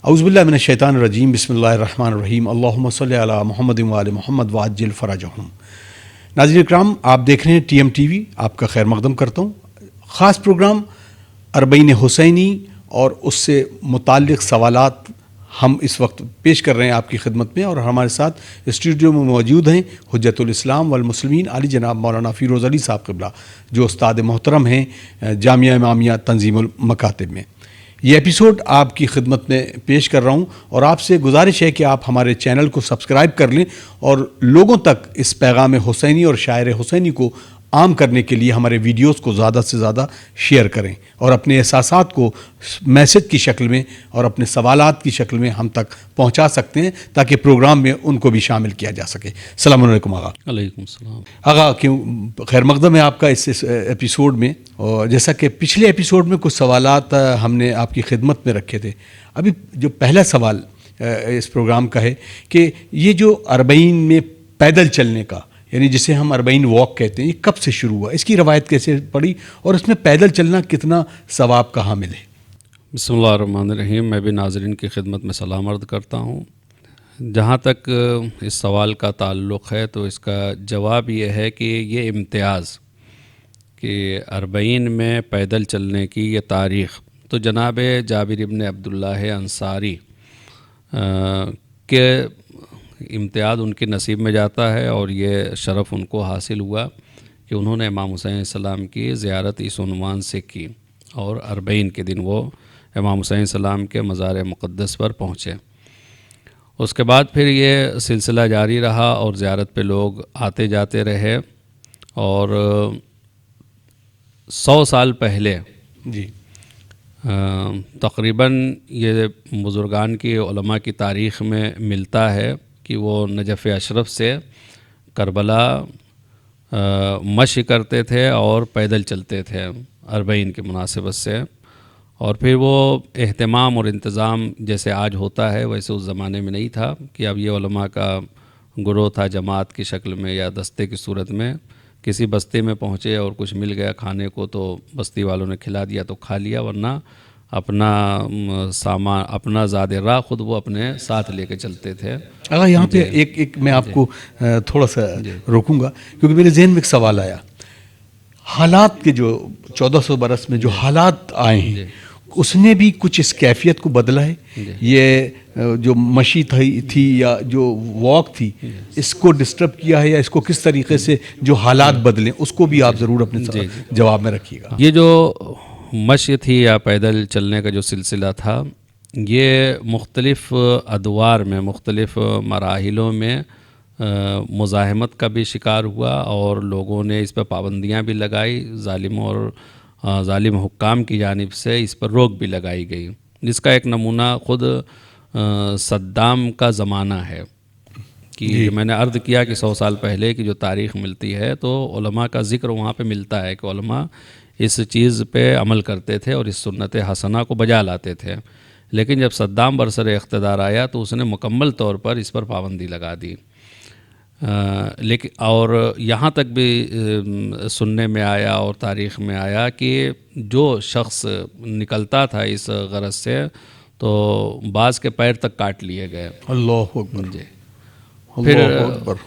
اعوذ باللہ من الشیطان الرجیم، بسم اللہ الرحمن الرحیم، اللہم صلی علی محمد وآل محمد وعجل فرجہم۔ ناظرین اکرام، آپ دیکھ رہے ہیں ٹی ایم ٹی وی، آپ کا خیر مقدم کرتا ہوں۔ خاص پروگرام اربعین حسینی اور اس سے متعلق سوالات ہم اس وقت پیش کر رہے ہیں آپ کی خدمت میں، اور ہمارے ساتھ اسٹوڈیو میں موجود ہیں حجت الاسلام والمسلمین علی جناب مولانا فیروز علی صاحب قبلہ، جو استاد محترم ہیں جامعہ امامیہ تنظیم المکاتب میں۔ یہ ایپیسوڈ آپ کی خدمت میں پیش کر رہا ہوں، اور آپ سے گزارش ہے کہ آپ ہمارے چینل کو سبسکرائب کر لیں اور لوگوں تک اس پیغام حسینی اور شاعر حسینی کو عام کرنے کے لیے ہمارے ویڈیوز کو زیادہ سے زیادہ شیئر کریں، اور اپنے احساسات کو میسج کی شکل میں اور اپنے سوالات کی شکل میں ہم تک پہنچا سکتے ہیں، تاکہ پروگرام میں ان کو بھی شامل کیا جا سکے۔ السلام علیکم آغا۔ علیکم السلام آغا، کیوں خیر مقدم ہے آپ کا اس ایپیسوڈ میں، اور جیسا کہ پچھلے ایپیسوڈ میں کچھ سوالات ہم نے آپ کی خدمت میں رکھے تھے، ابھی جو پہلا سوال اس پروگرام کا ہے کہ یہ جو اربعین میں پیدل چلنے کا، یعنی جسے ہم اربعین واک کہتے ہیں، یہ کب سے شروع ہوا، اس کی روایت کیسے پڑی، اور اس میں پیدل چلنا کتنا ثواب کا حامل ہے؟ بسم اللہ الرحمن الرحیم۔ میں بھی ناظرین کی خدمت میں سلام عرض کرتا ہوں۔ جہاں تک اس سوال کا تعلق ہے تو اس کا جواب یہ ہے کہ یہ امتیاز کہ اربعین میں پیدل چلنے کی یہ تاریخ تو جناب جابر ابن عبداللہ انصاری کے امتیاز ان کے نصیب میں جاتا ہے، اور یہ شرف ان کو حاصل ہوا کہ انہوں نے امام حسین علیہ السلام کی زیارت اس عنوان سے کی، اور اربعین کے دن وہ امام حسین علیہ السلام کے مزار مقدس پر پہنچے۔ اس کے بعد پھر یہ سلسلہ جاری رہا اور زیارت پہ لوگ آتے جاتے رہے، اور 100 سال پہلے جی تقریباً یہ بزرگان کی علماء کی تاریخ میں ملتا ہے کہ وہ نجف اشرف سے کربلا مشی کرتے تھے اور پیدل چلتے تھے اربعین کی مناسبت سے، اور پھر وہ اہتمام اور انتظام جیسے آج ہوتا ہے ویسے اس زمانے میں نہیں تھا کہ اب یہ علماء کا گروہ تھا جماعت کی شکل میں یا دستے کی صورت میں، کسی بستی میں پہنچے اور کچھ مل گیا کھانے کو تو بستی والوں نے کھلا دیا تو کھا لیا، ورنہ اپنا سامان اپنا زاد راہ خود وہ اپنے ساتھ لے کے چلتے تھے۔ اگر یہاں پہ ایک میں آپ کو تھوڑا سا روکوں گا، کیونکہ میرے ذہن میں ایک سوال آیا، حالات کے جو 1400 برس میں جو حالات آئے ہیں اس نے بھی کچھ اس کیفیت کو بدلا ہے؟ یہ جو مشی تھی یا جو واک تھی، اس کو ڈسٹرب کیا ہے، یا اس کو کس طریقے سے جو حالات بدلیں اس کو بھی آپ ضرور اپنے جواب میں رکھیے گا۔ یہ جو مشی تھی یا پیدل چلنے کا جو سلسلہ تھا، یہ مختلف ادوار میں مختلف مراحلوں میں مزاحمت کا بھی شکار ہوا، اور لوگوں نے اس پہ پابندیاں بھی لگائی، ظالموں اور ظالم حکام کی جانب سے اس پر روک بھی لگائی گئی، جس کا ایک نمونہ خود صدام کا زمانہ ہے کہ میں نے عرض کیا کہ 100 سال پہلے کی جو تاریخ ملتی ہے تو علماء کا ذکر وہاں پہ ملتا ہے کہ علماء اس چیز پہ عمل کرتے تھے اور اس سنت حسنہ کو بجا لاتے تھے، لیکن جب صدام برسر اقتدار آیا تو اس نے مکمل طور پر اس پر پابندی لگا دی۔ لیکن اور یہاں تک بھی سننے میں آیا اور تاریخ میں آیا کہ جو شخص نکلتا تھا اس غرض سے تو بعض کے پیر تک کاٹ لیے گئے۔ اللہ اکبر۔ جی۔ پھر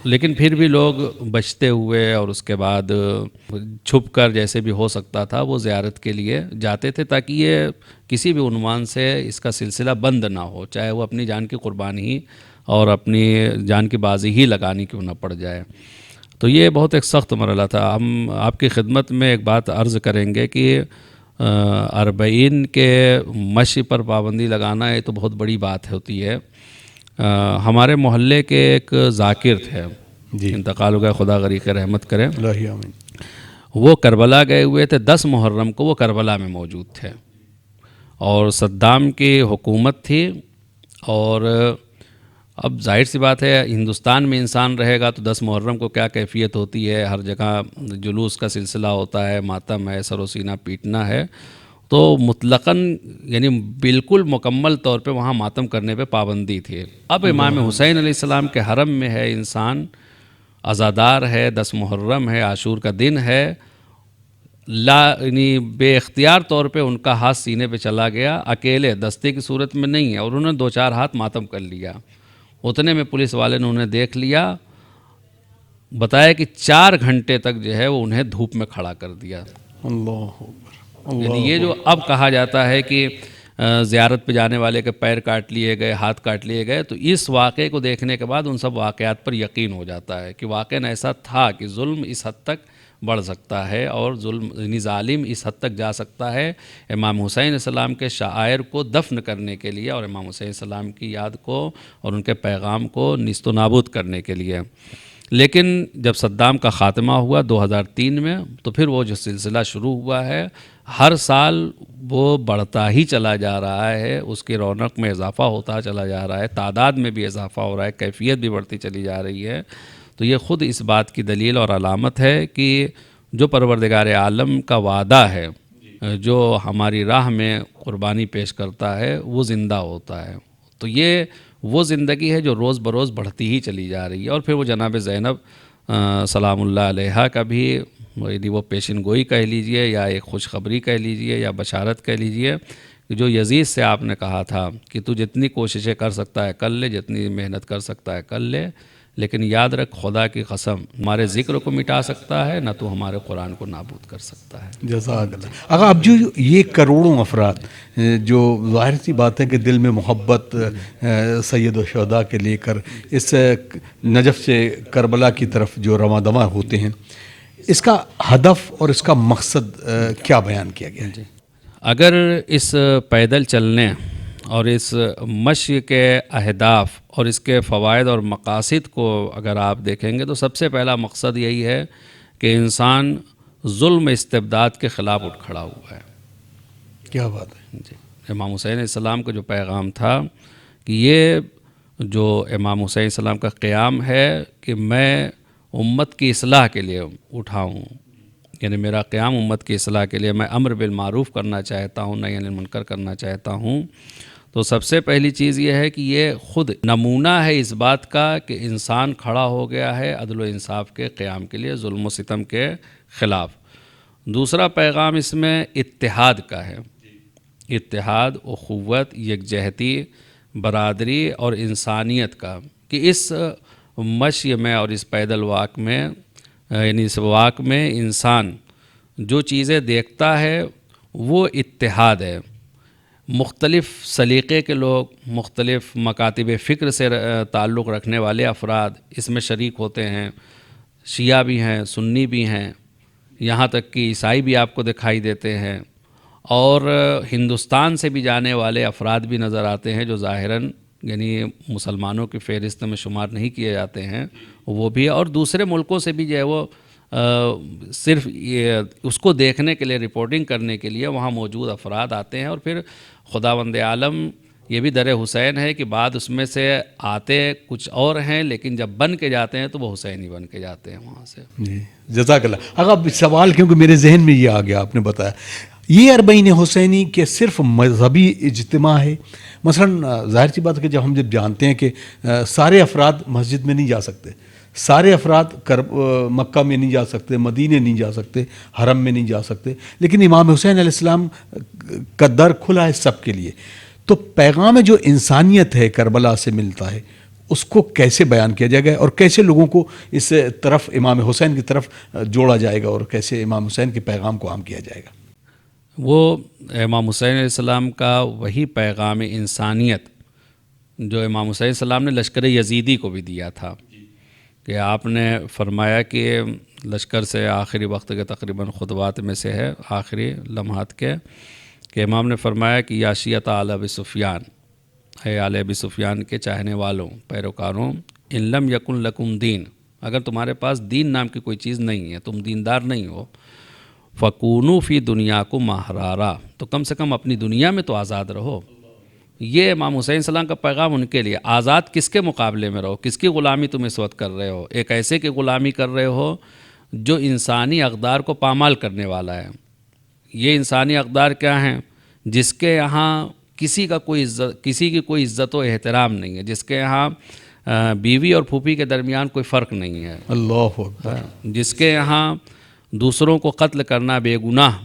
لیکن پھر بھی لوگ بچتے ہوئے اور اس کے بعد چھپ کر جیسے بھی ہو سکتا تھا وہ زیارت کے لیے جاتے تھے، تاکہ یہ کسی بھی عنوان سے اس کا سلسلہ بند نہ ہو، چاہے وہ اپنی جان کی قربانی اور اپنی جان کی بازی ہی لگانی کیوں نہ پڑ جائے۔ تو یہ بہت ایک سخت مرحلہ تھا۔ ہم آپ کی خدمت میں ایک بات عرض کریں گے کہ اربعین کے مشی پر پابندی لگانا یہ تو بہت بڑی بات ہوتی ہے۔ ہمارے محلے کے ایک ذاکر تھے، انتقال ہو گیا، خدا غریق رحمت کرے، اللہ آمین، وہ کربلا گئے ہوئے تھے، 10 محرم کو وہ کربلا میں موجود تھے، اور صدام کی حکومت تھی، اور اب ظاہر سی بات ہے ہندوستان میں انسان رہے گا تو 10 محرم کو کیا کیفیت ہوتی ہے، ہر جگہ جلوس کا سلسلہ ہوتا ہے، ماتم ہے، سر و سینہ پیٹنا ہے، تو مطلقاً یعنی بالکل مکمل طور پہ وہاں ماتم کرنے پہ پابندی تھی۔ اب امام حسین علیہ السلام کے حرم میں ہے انسان، عزادار ہے، 10 محرم ہے، عاشور کا دن ہے، یعنی بے اختیار طور پہ ان کا ہاتھ سینے پہ چلا گیا، اکیلے دستے کی صورت میں نہیں ہے، اور انہوں نے 2-4 ہاتھ ماتم کر لیا۔ اتنے میں پولیس والے نے انہیں دیکھ لیا، بتایا کہ 4 گھنٹے تک جو ہے وہ انہیں دھوپ میں کھڑا کر دیا۔ اللہ اکبر، یعنی یہ جو اب کہا جاتا ہے کہ زیارت پہ جانے والے کے پیر کاٹ لیے گئے، ہاتھ کاٹ لیے گئے، تو اس واقعے کو دیکھنے کے بعد ان سب واقعات پر یقین ہو جاتا ہے کہ واقعاً ایسا تھا کہ ظلم اس حد تک بڑھ سکتا ہے اور یعنی ظالم اس حد تک جا سکتا ہے امام حسین علیہ السلام کے شعائر کو دفن کرنے کے لیے اور امام حسین علیہ السلام کی یاد کو اور ان کے پیغام کو نیست و نابود کرنے کے لیے۔ لیکن جب صدام کا خاتمہ ہوا 2003 میں، تو پھر وہ جو سلسلہ شروع ہوا ہے ہر سال وہ بڑھتا ہی چلا جا رہا ہے، اس کی رونق میں اضافہ ہوتا چلا جا رہا ہے، تعداد میں بھی اضافہ ہو رہا ہے، کیفیت بھی بڑھتی چلی جا رہی ہے۔ تو یہ خود اس بات کی دلیل اور علامت ہے کہ جو پروردگار عالم کا وعدہ ہے، جو ہماری راہ میں قربانی پیش کرتا ہے، وہ زندہ ہوتا ہے۔ تو یہ وہ زندگی ہے جو روز بروز بڑھتی ہی چلی جا رہی ہے۔ اور پھر وہ جناب زینب سلام اللہ علیہا کا بھی یعنی وہ پیشن گوئی کہہ لیجئے یا ایک خوشخبری کہہ لیجئے یا بشارت کہہ لیجئے، کہ جو یزید سے آپ نے کہا تھا کہ تو جتنی کوششیں کر سکتا ہے کر لے، جتنی محنت کر سکتا ہے کر لے، لیکن یاد رکھ خدا کی قسم ہمارے ذکر کو مٹا سکتا ہے نہ تو ہمارے قرآن کو نابود کر سکتا ہے۔ جزاک اللہ۔ اگر اب جو یہ کروڑوں افراد جو ظاہر سی بات ہے کہ دل میں محبت سید الشہداء کے لے کر اس نجف سے کربلا کی طرف جو رواں دواں ہوتے ہیں، اس کا ہدف اور اس کا مقصد کیا بیان کیا گیا ہے؟ اگر اس پیدل چلنے اور اس مشی کے اہداف اور اس کے فوائد اور مقاصد کو اگر آپ دیکھیں گے تو سب سے پہلا مقصد یہی ہے کہ انسان ظلم استبداد کے خلاف اٹھ کھڑا ہوا ہے۔ کیا بات ہے جی، امام حسین علیہ السلام کا جو پیغام تھا کہ یہ جو امام حسین علیہ السلام کا قیام ہے کہ میں امت کی اصلاح کے لیے اٹھا ہوں، یعنی میرا قیام امت کی اصلاح کے لیے، میں امر بالمعروف کرنا چاہتا ہوں، نہی عن المنکر کرنا چاہتا ہوں۔ تو سب سے پہلی چیز یہ ہے کہ یہ خود نمونہ ہے اس بات کا کہ انسان کھڑا ہو گیا ہے عدل و انصاف کے قیام کے لیے، ظلم و ستم کے خلاف۔ دوسرا پیغام اس میں اتحاد کا ہے، اتحاد، اخوت، یکجہتی، برادری اور انسانیت کا، کہ اس مشی میں اور اس پیدل واک میں یعنی اس واک میں انسان جو چیزیں دیکھتا ہے وہ اتحاد ہے۔ مختلف سلیقے کے لوگ، مختلف مکاتب فکر سے تعلق رکھنے والے افراد اس میں شریک ہوتے ہیں، شیعہ بھی ہیں، سنی بھی ہیں، یہاں تک کہ عیسائی بھی آپ کو دکھائی دیتے ہیں، اور ہندوستان سے بھی جانے والے افراد بھی نظر آتے ہیں جو ظاہراً یعنی مسلمانوں کی فہرست میں شمار نہیں کیے جاتے ہیں، وہ بھی، اور دوسرے ملکوں سے بھی جو ہے وہ صرف اس کو دیکھنے کے لیے، رپورٹنگ کرنے کے لیے وہاں موجود افراد آتے ہیں۔ اور پھر خداوند عالم یہ بھی در حسین ہے کہ بعد اس میں سے آتے کچھ اور ہیں، لیکن جب بن کے جاتے ہیں تو وہ حسین ہی بن کے جاتے ہیں وہاں سے۔ جی جزاک اللہ۔ اگر سوال کیونکہ میرے ذہن میں یہ آ گیا، آپ نے بتایا یہ اربعین حسینی کہ صرف مذہبی اجتماع ہے؟ مثلا ظاہر سی بات ہے کہ جب ہم جانتے ہیں کہ سارے افراد مسجد میں نہیں جا سکتے، سارے افراد مکہ میں نہیں جا سکتے، مدینے نہیں جا سکتے، حرم میں نہیں جا سکتے، لیکن امام حسین علیہ السلام کا در کھلا ہے سب کے لیے۔ تو پیغام جو انسانیت ہے کربلا سے ملتا ہے، اس کو کیسے بیان کیا جائے گا اور کیسے لوگوں کو اس طرف امام حسین کی طرف جوڑا جائے گا اور کیسے امام حسین کے پیغام کو عام کیا جائے گا؟ وہ امام حسین علیہ السلام کا وہی پیغام انسانیت جو امام حسین علیہ السلام نے لشکر یزیدی کو بھی دیا تھا، کہ آپ نے فرمایا کہ لشکر سے آخری وقت کے تقریباً خطبات میں سے ہے، آخری لمحات کے، کہ امام نے فرمایا کہ یا شیعۃ آل ابی سفیان، اے آل ابی سفیان کے چاہنے والوں، پیروکاروں، ان لم یکن لکم دین، اگر تمہارے پاس دین نام کی کوئی چیز نہیں ہے، تم دیندار نہیں ہو، فکونوا فی دنیاکم احرارا، تو کم سے کم اپنی دنیا میں تو آزاد رہو۔ یہ امام حسین السلام کا پیغام ان کے لیے، آزاد کس کے مقابلے میں رہو، کس کی غلامی تم اس وقت کر رہے ہو؟ ایک ایسے کی غلامی کر رہے ہو جو انسانی اقدار کو پامال کرنے والا ہے۔ یہ انسانی اقدار کیا ہیں؟ جس کے یہاں کسی کی کوئی عزت و احترام نہیں ہے، جس کے یہاں بیوی اور پھوپھی کے درمیان کوئی فرق نہیں ہے، اللہ اکبر، جس کے یہاں دوسروں کو قتل کرنا بے گناہ،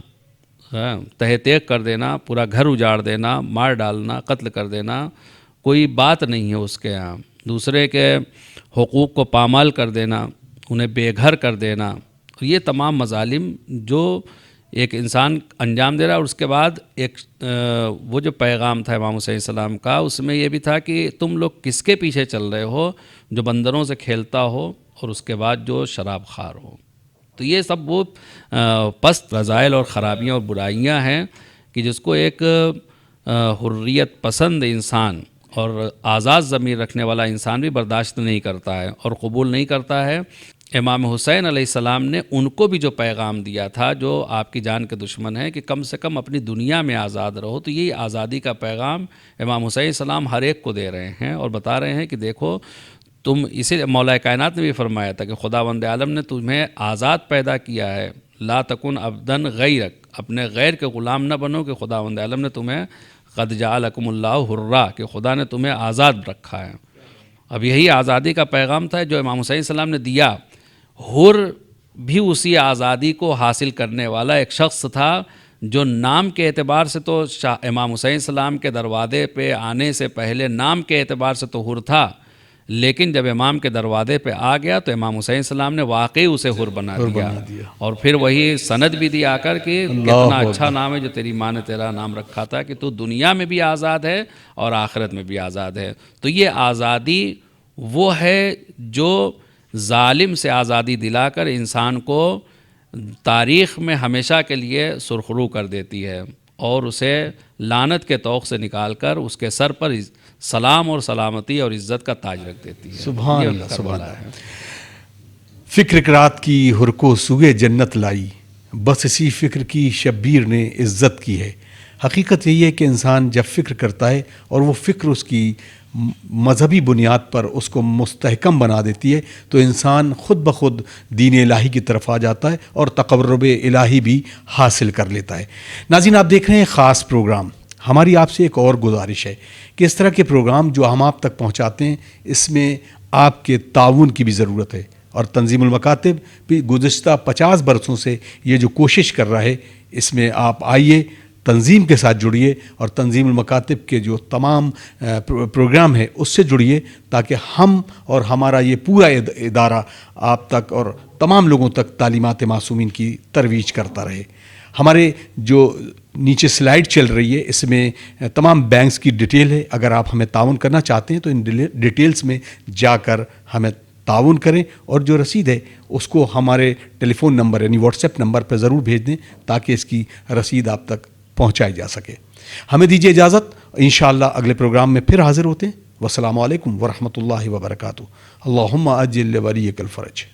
تہہ تیغ کر دینا، پورا گھر اجاڑ دینا، مار ڈالنا، قتل کر دینا کوئی بات نہیں ہے اس کے یہاں. دوسرے کے حقوق کو پامال کر دینا، انہیں بے گھر کر دینا، یہ تمام مظالم جو ایک انسان انجام دے رہا ہے. اور اس کے بعد ایک وہ جو پیغام تھا امام حسین السلام کا، اس میں یہ بھی تھا کہ تم لوگ کس کے پیچھے چل رہے ہو؟ جو بندروں سے کھیلتا ہو اور اس کے بعد جو شراب خوار ہو. تو یہ سب وہ پست رذائل اور خرابیاں اور برائیاں ہیں کہ جس کو ایک حریت پسند انسان اور آزاد ضمیر رکھنے والا انسان بھی برداشت نہیں کرتا ہے اور قبول نہیں کرتا ہے. امام حسین علیہ السلام نے ان کو بھی جو پیغام دیا تھا جو آپ کی جان کے دشمن ہیں کہ کم سے کم اپنی دنیا میں آزاد رہو، تو یہی آزادی کا پیغام امام حسین السلام ہر ایک کو دے رہے ہیں اور بتا رہے ہیں کہ دیکھو تم، اسی مولا کائنات نے بھی فرمایا تھا کہ خداوند عالم نے تمہیں آزاد پیدا کیا ہے، لا تکن عبدن غیرک، اپنے غیر کے غلام نہ بنو کہ خداوند عالم نے تمہیں قد جعلکم اللہ حرا، کہ خدا نے تمہیں آزاد رکھا ہے. اب یہی آزادی کا پیغام تھا جو امام حسین السلام نے دیا. حر بھی اسی آزادی کو حاصل کرنے والا ایک شخص تھا جو نام کے اعتبار سے تو امام حسین السلام کے دروازے پہ آنے سے پہلے نام کے اعتبار سے تو حر تھا، لیکن جب امام کے دروازے پہ آ گیا تو امام حسین السلام نے واقعی اسے حر بنا دیا. اور پھر وہی سند بھی دی آ کر کہ کتنا اچھا نام ہے جو تیری ماں نے تیرا نام رکھا تھا کہ تو دنیا میں بھی آزاد ہے اور آخرت میں بھی آزاد ہے. تو یہ آزادی وہ ہے جو ظالم سے آزادی دلا کر انسان کو تاریخ میں ہمیشہ کے لیے سرخرو کر دیتی ہے اور اسے لعنت کے طوق سے نکال کر اس کے سر پر سلام اور سلامتی اور عزت کا تاج رکھ دیتی ہے. سبحان اللہ، سبحان اللہ. فکر رات کی ہر کو سوئے جنت لائی، بس اسی فکر کی شبیر نے عزت کی ہے. حقیقت یہی ہے کہ انسان جب فکر کرتا ہے اور وہ فکر اس کی مذہبی بنیاد پر اس کو مستحکم بنا دیتی ہے تو انسان خود بخود دین الہی کی طرف آ جاتا ہے اور تقرب الہی بھی حاصل کر لیتا ہے. ناظرین، آپ دیکھ رہے ہیں خاص پروگرام. ہماری آپ سے ایک اور گزارش ہے کہ اس طرح کے پروگرام جو ہم آپ تک پہنچاتے ہیں اس میں آپ کے تعاون کی بھی ضرورت ہے، اور تنظیم المکاتب بھی گزشتہ 50 برسوں سے یہ جو کوشش کر رہا ہے، اس میں آپ آئیے، تنظیم کے ساتھ جڑیے اور تنظیم المکاتب کے جو تمام پروگرام ہے اس سے جڑیے تاکہ ہم اور ہمارا یہ پورا ادارہ آپ تک اور تمام لوگوں تک تعلیمات معصومین کی ترویج کرتا رہے. ہمارے جو نیچے سلائیڈ چل رہی ہے اس میں تمام بینکس کی ڈیٹیل ہے. اگر آپ ہمیں تعاون کرنا چاہتے ہیں تو ان ڈیٹیلز میں جا کر ہمیں تعاون کریں اور جو رسید ہے اس کو ہمارے ٹیلی فون نمبر یعنی واٹس ایپ نمبر پہ ضرور بھیج دیں تاکہ اس کی رسید آپ تک پہنچائی جا سکے. ہمیں دیجیے اجازت، انشاءاللہ اگلے پروگرام میں پھر حاضر ہوتے ہیں. والسلام علیکم ورحمۃ اللہ وبرکاتہ. اللہم اجل ولیک الفرج.